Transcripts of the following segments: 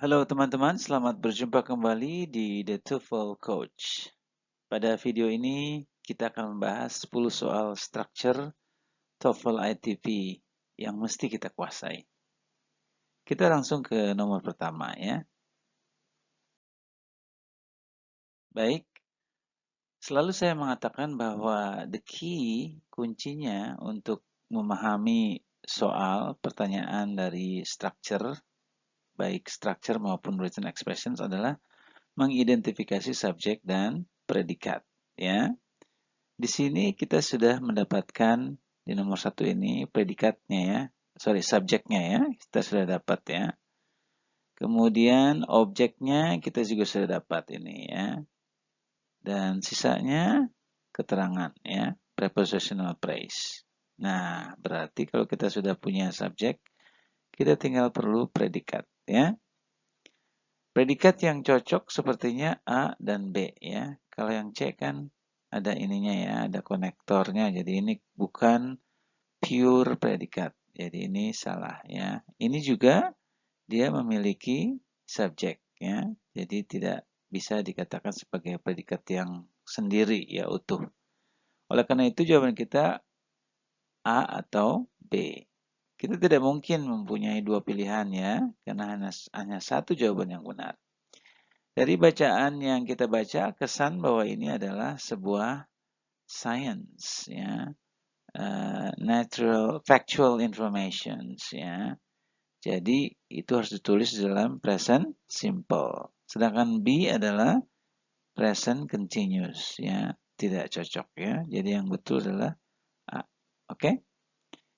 Halo teman-teman, selamat berjumpa kembali di The TOEFL Coach. Pada video ini kita akan membahas 10 soal structure TOEFL ITP yang mesti kita kuasai. Kita langsung ke nomor pertama ya. Baik, selalu saya mengatakan bahwa the key, kuncinya untuk memahami soal pertanyaan dari structure, baik structure maupun written expressions adalah mengidentifikasi subjek dan predikat ya. Di sini kita sudah mendapatkan di nomor 1 ini predikatnya ya. Subjeknya ya. Kita sudah dapat ya. Kemudian objeknya kita juga sudah dapat ini ya. Dan sisanya keterangan ya. Prepositional phrase. Nah, berarti kalau kita sudah punya subjek, kita tinggal perlu predikat ya. Predikat yang cocok sepertinya A dan B ya. Kalau yang C kan ada ininya ya, ada konektornya. Jadi ini bukan pure predikat. Jadi ini salah ya. Ini juga dia memiliki subjek ya. Jadi tidak bisa dikatakan sebagai predikat yang sendiri ya utuh. Oleh karena itu jawaban kita A atau B. Kita tidak mungkin mempunyai dua pilihan ya, karena hanya satu jawaban yang benar. Dari bacaan yang kita baca, kesan bahwa ini adalah sebuah science ya. Natural factual information ya. Jadi itu harus ditulis dalam present simple. Sedangkan B adalah present continuous ya, tidak cocok ya. Jadi yang betul adalah A. Oke.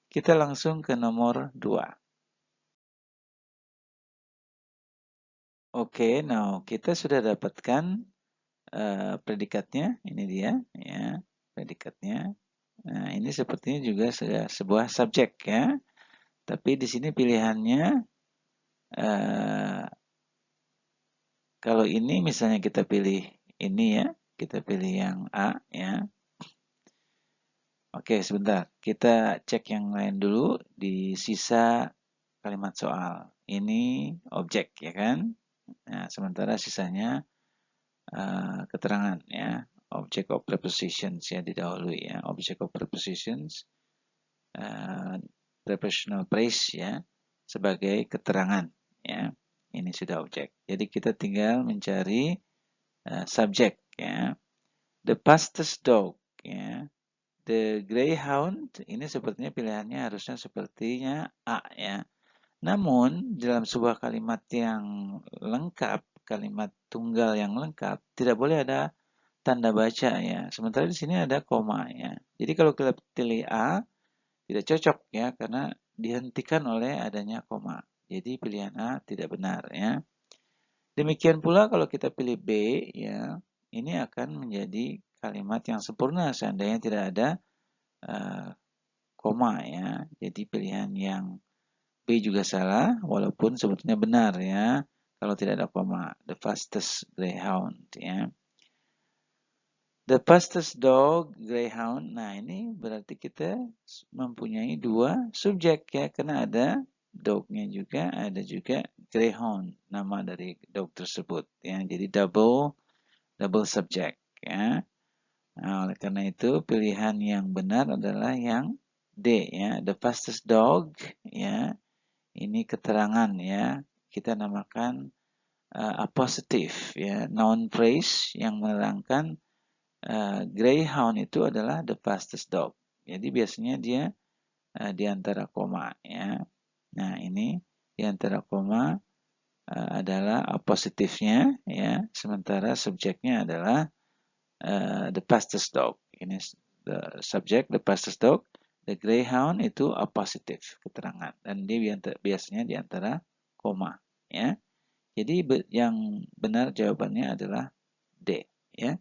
Kita langsung ke nomor 2. Oke, now kita sudah dapatkan predikatnya, ini dia ya, predikatnya. Nah, ini sepertinya juga sebuah subjek ya. Tapi di sini pilihannya kalau ini misalnya kita pilih ini ya, kita pilih yang A ya. Oke, sebentar. Kita cek yang lain dulu di sisa kalimat soal. Ini objek ya kan? Nah, sementara sisanya keterangan ya. Object of prepositions ya didahului ya. Object of prepositions, prepositional phrase ya sebagai keterangan ya. Ini sudah objek. Jadi kita tinggal mencari subjek ya. The fastest dog ya. The greyhound ini sepertinya pilihannya harusnya sepertinya A ya. Namun dalam sebuah kalimat yang lengkap, kalimat tunggal yang lengkap, tidak boleh ada tanda baca ya. Sementara di sini ada koma ya. Jadi kalau kita pilih A tidak cocok ya karena dihentikan oleh adanya koma. Jadi pilihan A tidak benar ya. Demikian pula kalau kita pilih B ya, ini akan menjadi kalimat yang sempurna seandainya tidak ada koma ya. Jadi pilihan yang B juga salah walaupun sebetulnya benar ya kalau tidak ada koma. The fastest greyhound ya. The fastest dog greyhound. Nah, ini berarti kita mempunyai dua subjek ya karena ada dognya juga, ada juga greyhound nama dari dog tersebut ya. Jadi double subject ya. Nah, oleh karena itu pilihan yang benar adalah yang D ya, the fastest dog ya. Ini keterangan ya. Kita namakan appositive ya, noun phrase yang menerangkan greyhound itu adalah the fastest dog. Jadi biasanya dia di antara koma ya. Nah, ini di antara koma adalah appositifnya ya, sementara subjeknya adalah the fastest dog. Ini the subject, the fastest dog. The greyhound itu appositif keterangan dan dia biasanya di antara koma ya. Jadi yang benar jawabannya adalah D ya.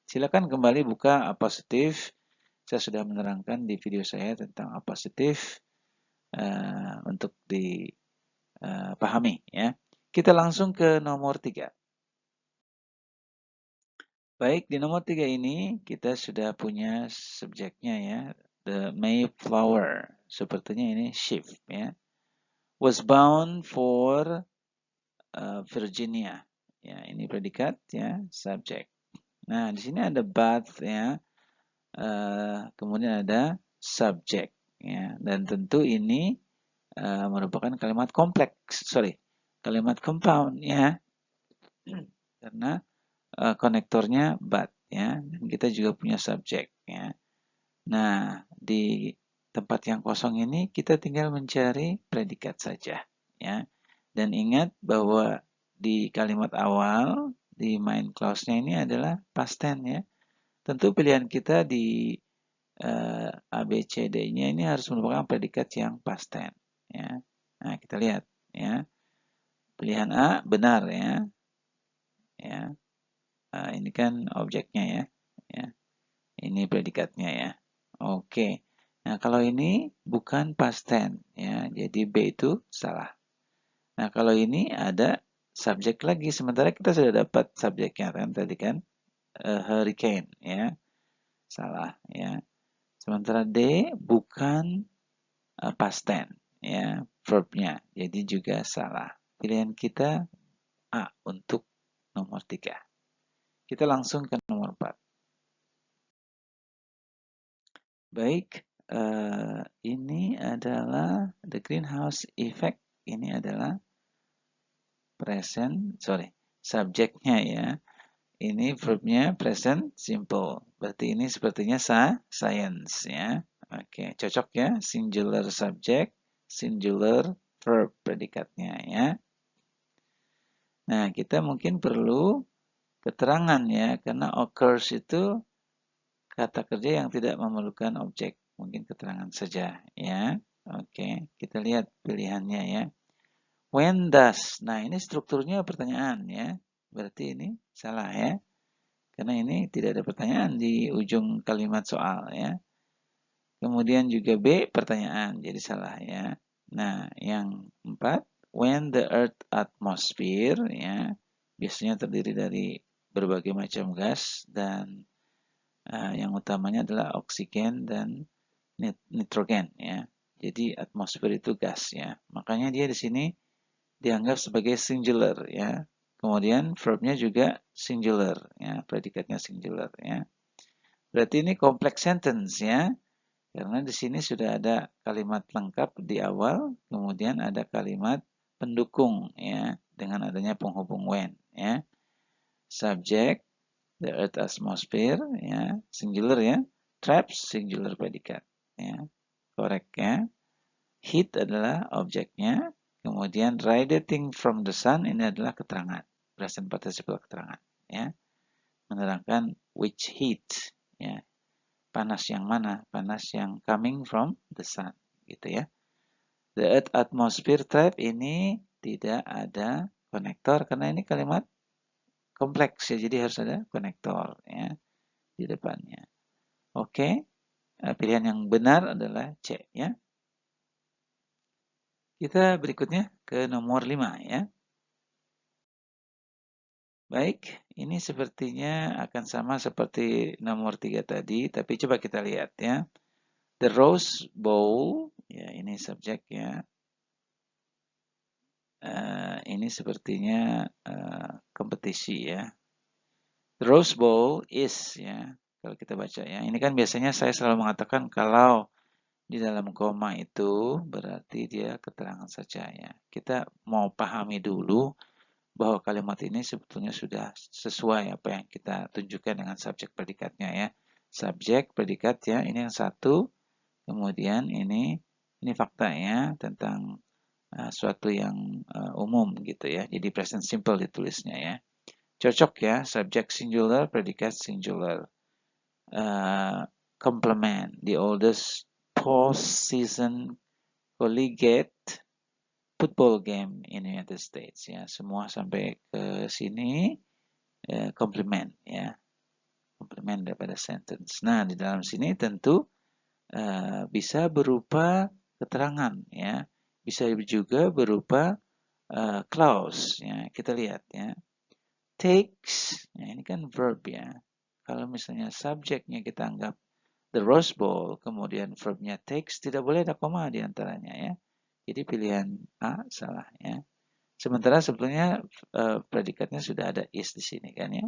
Silakan kembali buka appositif. Saya sudah menerangkan di video saya tentang appositif untuk dipahami ya. Kita langsung ke nomor 3. Baik, di nomor 3 ini kita sudah punya subjeknya ya. The Mayflower. Sepertinya ini ship ya. Was bound for Virginia. Ya, ini predikat ya, subjek. Nah, di sini ada but ya. Kemudian ada subjek ya. Dan tentu ini merupakan kalimat kompleks, kalimat compound ya. Karena konektornya but ya. Dan kita juga punya subjek ya. Nah, di tempat yang kosong ini kita tinggal mencari predikat saja ya. Dan ingat bahwa di kalimat awal, di main clause-nya ini adalah past tense ya. Tentu pilihan kita di A, B, C, D-nya ini harus merupakan predikat yang past tense ya. Nah, kita lihat ya. Pilihan A benar ya. Ya. Ini kan objeknya ya. Ya. Ini predikatnya ya. Oke. Nah, kalau ini bukan past tense ya. Jadi B itu salah. Nah, kalau ini ada subjek lagi, sementara kita sudah dapat subjeknya kan tadi kan, hurricane ya, salah ya. Sementara D bukan past tense ya, verbnya, jadi juga salah. Pilihan kita A untuk nomor 3. Kita langsung ke nomor 4. Baik, ini adalah the greenhouse effect. Ini adalah subjeknya ya. Ini verbnya present simple. Berarti ini sepertinya science ya. Oke, cocok ya. Singular subject, singular verb predikatnya ya. Nah, kita mungkin perlu keterangan ya. Karena occurs itu kata kerja yang tidak memerlukan objek. Mungkin keterangan saja ya. Oke, kita lihat pilihannya ya. When does. Nah, ini strukturnya pertanyaan ya. Berarti ini salah ya. Karena ini tidak ada pertanyaan di ujung kalimat soal ya. Kemudian juga B pertanyaan, jadi salah ya. Nah, yang 4, when the earth atmosphere ya, biasanya terdiri dari berbagai macam gas dan yang utamanya adalah oksigen dan nitrogen ya. Jadi atmosfer itu gas ya. Makanya dia di sini dianggap sebagai singular ya. Kemudian verbnya juga singular ya, predikatnya singular ya. Berarti ini complex sentence ya. Karena di sini sudah ada kalimat lengkap di awal, kemudian ada kalimat pendukung ya dengan adanya penghubung when ya. Subject, the earth atmosphere ya, singular ya. Traps, singular predikat ya. Correct ya. Heat adalah objeknya. Kemudian radiating from the sun ini adalah keterangan. Present participle keterangan. Ya. Menerangkan which heat. Ya. Panas yang mana? Panas yang coming from the sun. Gitu ya. The earth atmosphere type ini tidak ada konektor. Karena ini kalimat kompleks ya. Jadi harus ada konektor ya di depannya. Oke. Pilihan yang benar adalah C ya. Kita berikutnya ke nomor 5 ya. Baik, ini sepertinya akan sama seperti nomor 3 tadi, tapi coba kita lihat ya. The Rose Bowl, ya ini subjek ya. Ini sepertinya kompetisi ya. The Rose Bowl is ya, kalau kita baca ya. Ini kan biasanya saya selalu mengatakan kalau di dalam koma itu berarti dia keterangan saja ya. Kita mau pahami dulu bahwa kalimat ini sebetulnya sudah sesuai apa yang kita tunjukkan dengan subjek predikatnya ya. Subjek, predikat ya, ini yang satu. Kemudian ini fakta ya tentang suatu yang umum gitu ya. Jadi present simple ditulisnya ya. Cocok ya, subjek singular, predikat singular. Complement, the oldest post-season collegiate football game in the United States ya. Semua sampai ke sini komplement ya. Komplement daripada sentence. Nah, di dalam sini tentu bisa berupa keterangan ya. Bisa juga berupa clause ya. Kita lihat ya. Takes, ya ini kan verb ya. Kalau misalnya subjeknya kita anggap the Rose Bowl, kemudian verbnya takes, tidak boleh ada koma di antaranya ya. Jadi pilihan A salah ya. Sementara sebetulnya predikatnya sudah ada is di sini kan ya.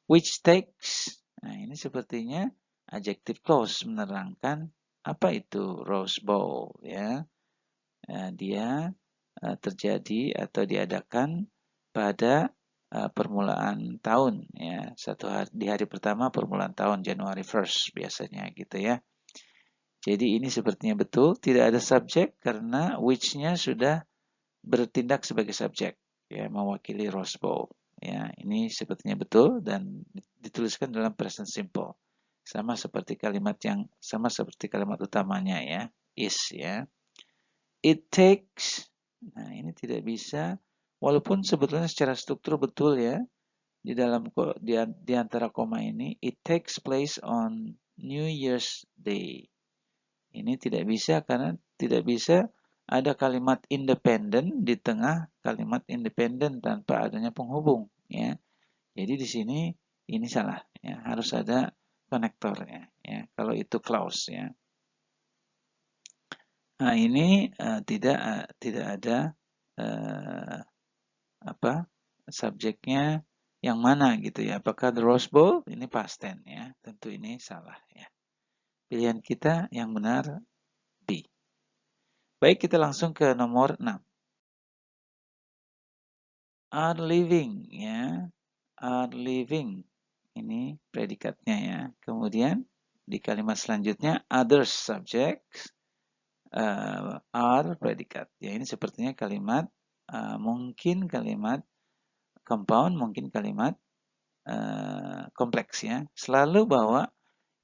Which takes, nah ini sepertinya adjective clause menerangkan apa itu rose bowl ya. Dia terjadi atau diadakan pada permulaan tahun ya, di hari pertama permulaan tahun January 1st biasanya gitu ya. Jadi ini sepertinya betul, tidak ada subjek karena which-nya sudah bertindak sebagai subjek ya, mewakili rose bowl ya. Ini sepertinya betul dan dituliskan dalam present simple. Sama seperti kalimat utamanya ya, is ya. It takes, nah ini tidak bisa, walaupun sebetulnya secara struktur betul ya, di antara koma ini, it takes place on New Year's Day. Ini tidak bisa karena tidak bisa ada kalimat independen di tengah kalimat independen tanpa adanya penghubung ya. Jadi di sini ini salah ya, harus ada konektornya ya. Kalau itu clause ya. Nah, ini tidak ada subjeknya yang mana gitu ya. Apakah the Rose Bowl? Ini past tense ya. Tentu ini salah ya. Pilihan kita yang benar B. Baik, kita langsung ke nomor 6. Are living ya. Are living. Ini predikatnya ya. Kemudian di kalimat selanjutnya other subjects are predikat. Ya, ini sepertinya kalimat mungkin kalimat compound, mungkin kalimat kompleks ya. Selalu bahwa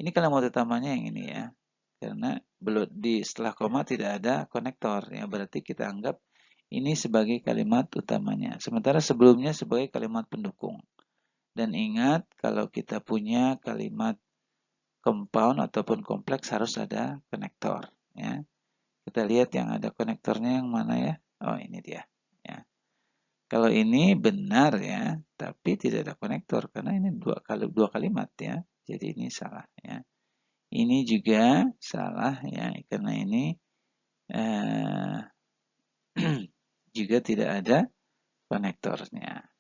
ini kalimat utamanya yang ini ya. Karena belum setelah koma tidak ada konektor ya, berarti kita anggap ini sebagai kalimat utamanya. Sementara sebelumnya sebagai kalimat pendukung. Dan ingat kalau kita punya kalimat compound ataupun kompleks harus ada konektor ya. Kita lihat yang ada konektornya yang mana ya. Oh, ini dia ya. Kalau ini benar ya, tapi tidak ada konektor karena ini dua kalimat ya. Jadi ini salah ya. Ini juga salah ya, karena ini juga tidak ada konektornya.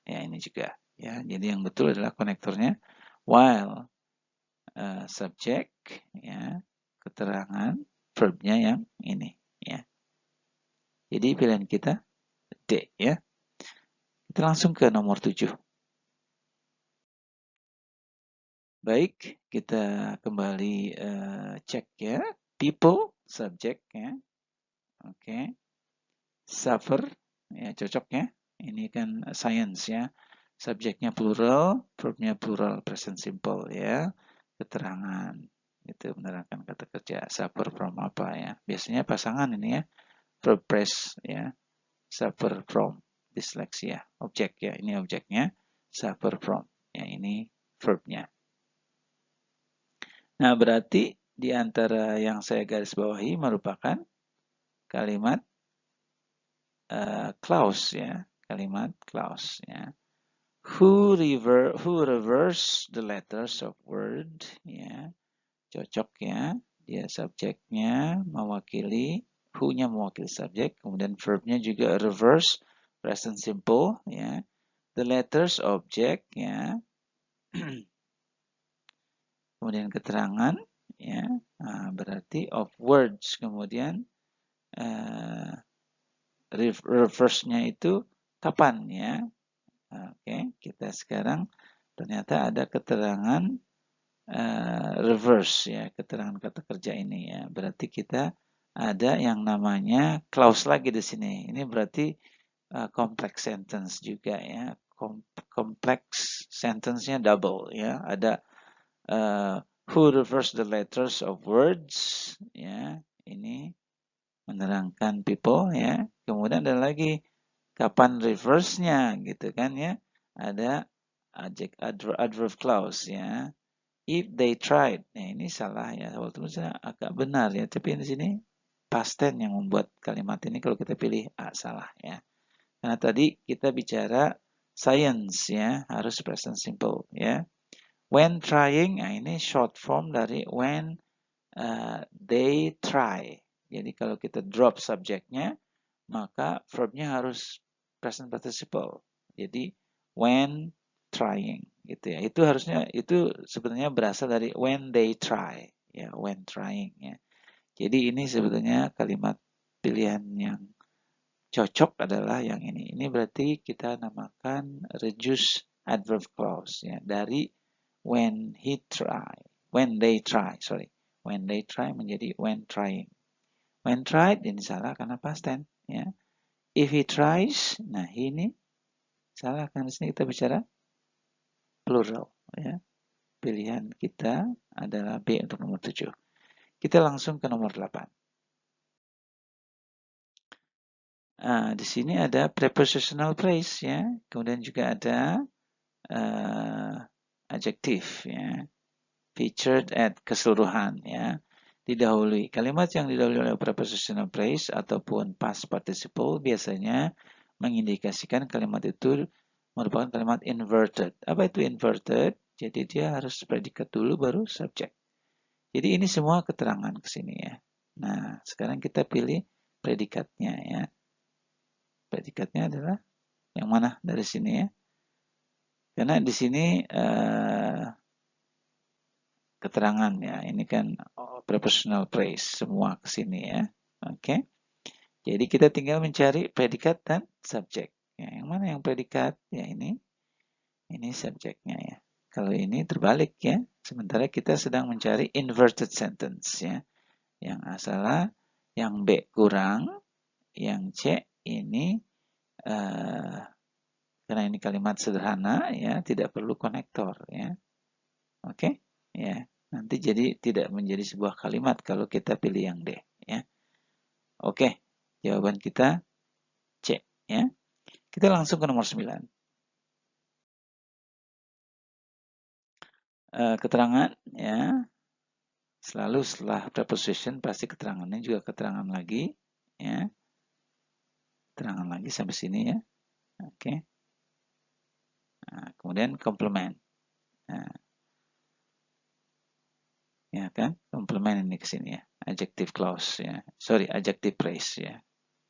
Ya, ini juga ya. Jadi yang betul adalah konektornya while subject ya, keterangan verbnya yang ini ya. Jadi pilihan kita D ya. Kita langsung ke nomor 7. Baik, kita kembali cek ya. People, subject ya. Oke. Suffer, ya cocok ya. Ini kan science ya. Subjeknya plural, verbnya plural, present simple ya. Keterangan, itu menerangkan kata kerja. Suffer from apa ya. Biasanya pasangan ini ya. Verb phrase ya. Suffer from dyslexia. Objek ya, ini objeknya. Suffer from, ya ini verbnya. Nah, berarti di antara yang saya garis bawahi merupakan kalimat clause ya, kalimat clause ya. Who reverse the letters of word ya. Cocok ya. Dia subjeknya mewakili, who-nya mewakili subjek, kemudian verbnya juga reverse present simple ya. The letters object ya. Kemudian keterangan ya. Nah, berarti of words, kemudian reverse-nya itu kapan ya. Oke, kita sekarang ternyata ada keterangan reverse ya, keterangan kata kerja ini ya. Berarti kita ada yang namanya clause lagi di sini. Ini berarti complex sentence juga ya. Complex sentence-nya double ya. Ada who reverse the letters of words ya. Ini menerangkan people ya. Kemudian ada lagi kapan reverse-nya gitu kan ya. Ada adverb clause ya. If they tried. Nah, ini salah ya. Walaupun agak benar ya, tapi di sini past tense yang membuat kalimat ini kalau kita pilih A salah ya. Karena tadi kita bicara science ya, harus present simple ya. When trying, nah ini short form dari when they try. Jadi kalau kita drop subjeknya, maka verbnya harus present participle. Jadi when trying gitu ya. Itu harusnya itu sebenarnya berasal dari when they try ya, when trying ya. Jadi ini sebetulnya kalimat pilihan yang cocok adalah yang ini. Ini berarti kita namakan reduced adverb clause ya, dari when he try, when they try, sorry. When they try menjadi when trying. When tried ini salah karena past tense ya. If he tries, nah ini salah karena sini kita bicara plural ya. Pilihan kita adalah B untuk nomor 7. Kita langsung ke nomor 8. Nah, di sini ada prepositional phrase ya. Kemudian juga ada adjektif ya. Featured at keseluruhan ya. Didahului. Kalimat yang didahului oleh prepositional phrase ataupun past participle biasanya mengindikasikan kalimat itu merupakan kalimat inverted. Apa itu inverted? Jadi dia harus predikat dulu baru subjek. Jadi ini semua keterangan ke sini ya. Nah, sekarang kita pilih predikatnya ya. Predikatnya adalah yang mana dari sini ya? Karena di sini keterangan ya. Ini kan prepositional phrase semua ke sini ya. Oke. Jadi kita tinggal mencari predikat dan subjek. Ya, yang mana yang predikat? Ya ini. Ini subjeknya ya. Kalau ini terbalik ya. Sementara kita sedang mencari inverted sentence ya. Yang A salah, yang B kurang, yang C ini karena ini kalimat sederhana ya, tidak perlu konektor ya. Oke? Ya. Nanti jadi tidak menjadi sebuah kalimat kalau kita pilih yang D ya. Oke. Jawaban kita C ya. Kita langsung ke nomor 9. Keterangan ya. Selalu setelah preposition pasti keterangannya juga keterangan lagi ya. Keterangan lagi sampai sini ya. Oke. Nah, kemudian komplement. Nah, ya kan? Komplement ini ke sini ya. Adjective clause ya. Sorry, adjective phrase ya.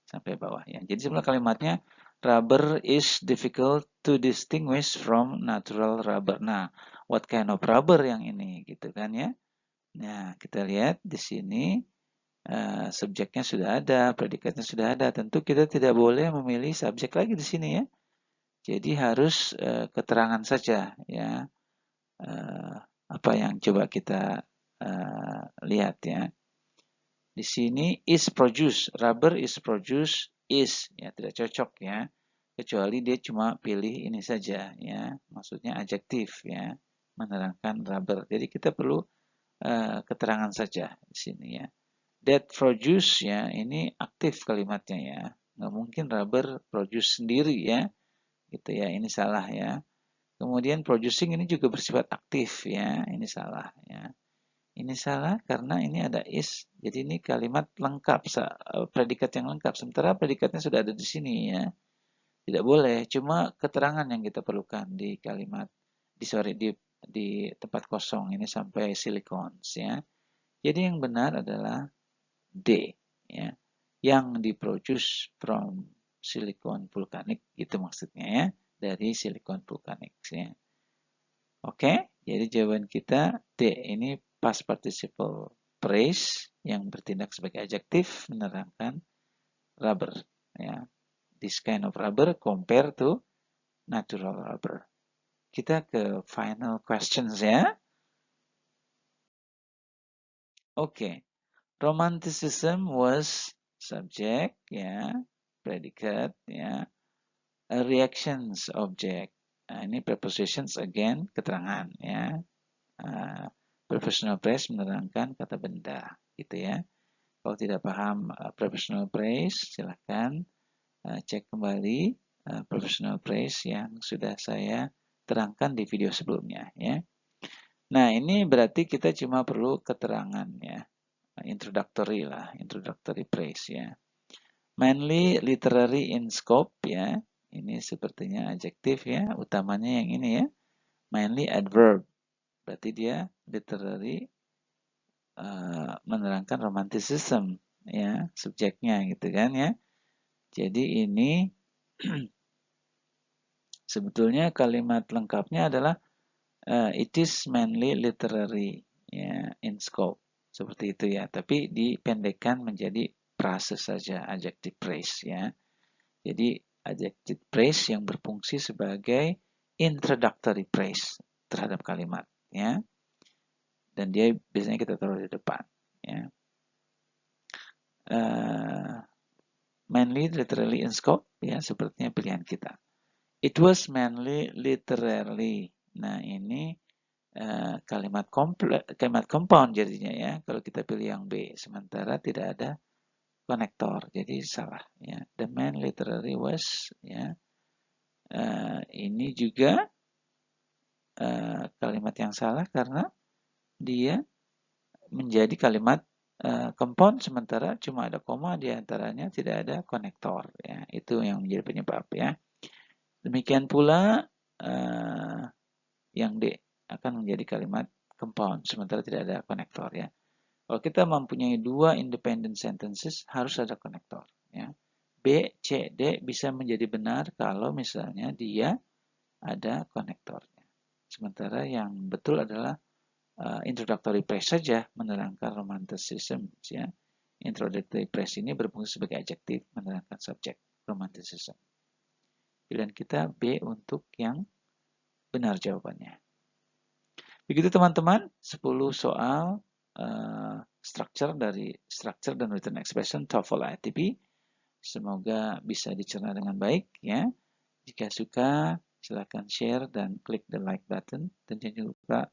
Sampai bawah ya. Jadi sebenarnya kalimatnya rubber is difficult to distinguish from natural rubber. Nah, what kind of rubber yang ini gitu kan ya. Nah, kita lihat di sini subjeknya sudah ada, predikatnya sudah ada. Tentu kita tidak boleh memilih subjek lagi di sini ya. Jadi harus keterangan saja ya. Apa yang coba kita lihat ya. Di sini is produce, rubber is produce is ya tidak cocok ya. Kecuali dia cuma pilih ini saja ya. Maksudnya adjektif ya, menerangkan rubber. Jadi kita perlu keterangan saja di sini ya. That produce ya, ini aktif kalimatnya ya. Nggak mungkin rubber produce sendiri ya. Gitu ya, ini salah ya. Kemudian producing ini juga bersifat aktif ya, ini salah ya. Ini salah karena ini ada is, jadi ini kalimat lengkap, predikat yang lengkap. Sementara predikatnya sudah ada di sini ya. Tidak boleh, cuma keterangan yang kita perlukan di kalimat, di tempat kosong ini sampai silicons ya. Jadi yang benar adalah D ya, yang diproduce from silicon vulkanik, gitu maksudnya ya, dari silicon vulkanik ya. Oke, jadi jawaban kita D ini past participle phrase yang bertindak sebagai adjektif menerangkan rubber ya. This kind of rubber compare to natural rubber. Kita ke final questions ya. Oke. Romanticism was subject ya, predicate ya, reactions object. Nah, ini prepositions again keterangan ya. Prepositional phrase menerangkan kata benda gitu ya. Kalau tidak paham prepositional phrase silahkan cek kembali prepositional phrase yang sudah saya terangkan di video sebelumnya ya. Nah, ini berarti kita cuma perlu keterangan ya. Introductory lah, introductory phrase ya. Mainly literary in scope ya. Ini sepertinya adjektif ya, utamanya yang ini ya. Mainly adverb. Berarti dia literary menerangkan romanticism ya, subjeknya gitu kan ya. Jadi ini sebetulnya kalimat lengkapnya adalah it is mainly literary ya, in scope. Seperti itu ya, tapi dipendekkan menjadi prase saja, adjective phrase ya. Jadi adjective phrase yang berfungsi sebagai introductory phrase terhadap kalimat ya. Dan dia biasanya kita taruh di depan ya. Mainly literally in scope ya, sepertinya pilihan kita. It was mainly literally. Nah, ini kalimat compound jadinya ya, kalau kita pilih yang B. Sementara tidak ada konektor, jadi salah ya. The main literary was ya. Ini juga kalimat yang salah karena dia menjadi kalimat compound sementara cuma ada koma di antaranya, tidak ada konektor ya. Itu yang menjadi penyebab ya. Demikian pula yang D akan menjadi kalimat compound sementara tidak ada konektor ya. Kalau kita mempunyai dua independent sentences harus ada konektor ya. B, C, D bisa menjadi benar kalau misalnya dia ada konektornya. Sementara yang betul adalah introductory phrase saja menerangkan romanticism ya. Introductory phrase ini berfungsi sebagai adjektif menerangkan subjek romanticism. Pilihan kita B untuk yang benar jawabannya. Begitu teman-teman, 10 soal structure dan written expression TOEFL ITB. Semoga bisa dicerna dengan baik ya. Jika suka, silakan share dan klik the like button dan jangan lupa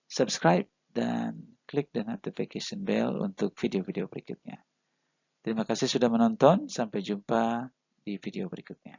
subscribe dan klik the notification bell untuk video-video berikutnya. Terima kasih sudah menonton, sampai jumpa di video berikutnya.